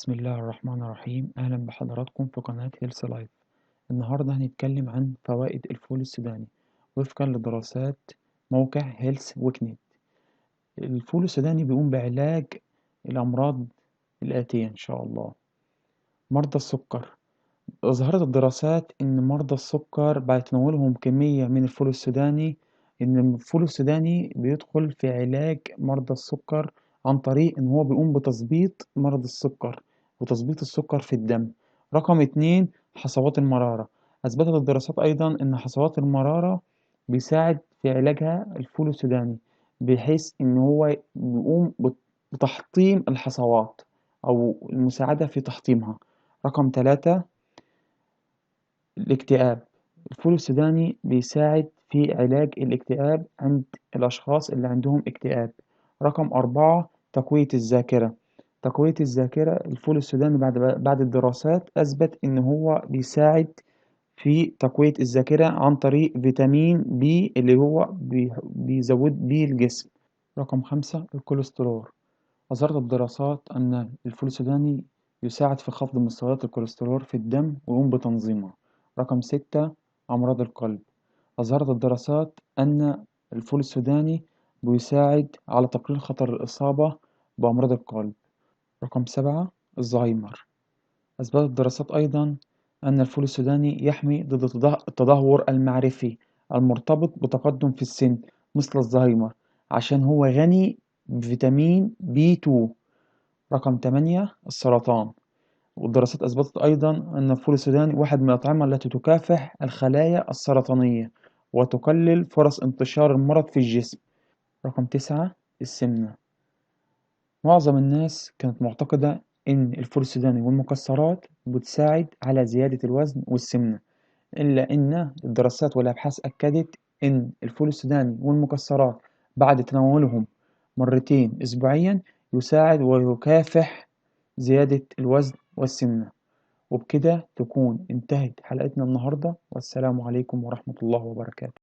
بسم الله الرحمن الرحيم. أهلا بحضراتكم في قناة هيلث لايف. النهاردة هنتكلم عن فوائد الفول السوداني وفقا لدراسات موقع هيلث ويكنت. الفول السوداني بيقوم بعلاج الأمراض الآتية إن شاء الله. مرضى السكر، أظهرت الدراسات إن مرضى السكر بعد تناولهم كمية من الفول السوداني إن الفول السوداني بيدخل في علاج مرضى السكر عن طريق إن هو بيقوم بتظبيط مرض السكر وتظبيط السكر في الدم. رقم اتنين، حصوات المرارة. أثبتت الدراسات أيضا إن حصوات المرارة بيساعد في علاجها الفول السوداني، بحيث إن هو بيقوم بتحطيم الحصوات أو المساعدة في تحطيمها. رقم تلاتة، الاكتئاب. الفول السوداني بيساعد في علاج الاكتئاب عند الأشخاص اللي عندهم اكتئاب. رقم أربعة، تقوية الذاكرة. تقوية الذاكرة، الفول السوداني بعد الدراسات أثبت إن هو بيساعد في تقوية الذاكرة عن طريق فيتامين بي اللي هو بيزود بيه الجسم. رقم خمسة، الكوليسترول. أظهرت الدراسات أن الفول السوداني يساعد في خفض مستويات الكوليسترول في الدم ويقوم بتنظيمها. رقم ستة، أمراض القلب. أظهرت الدراسات أن الفول السوداني بيساعد على تقليل خطر الإصابة بأمراض القلب. رقم سبعة، الزهايمر. أثبتت الدراسات أيضا أن الفول السوداني يحمي ضد التدهور المعرفي المرتبط بتقدم في السن مثل الزهايمر، عشان هو غني بفيتامين بي 2. رقم 8، السرطان. والدراسات أثبتت أيضا أن الفول السوداني واحد من الأطعمة التي تكافح الخلايا السرطانية وتقلل فرص انتشار المرض في الجسم. رقم 9، السمنة. معظم الناس كانت معتقدة إن الفول السوداني والمكسرات بتساعد على زيادة الوزن والسمنة، إلا إن الدراسات والأبحاث أكدت إن الفول السوداني والمكسرات بعد تناولهم مرتين أسبوعيا يساعد ويكافح زيادة الوزن والسمنة. وبكده تكون انتهت حلقتنا النهاردة، والسلام عليكم ورحمة الله وبركاته.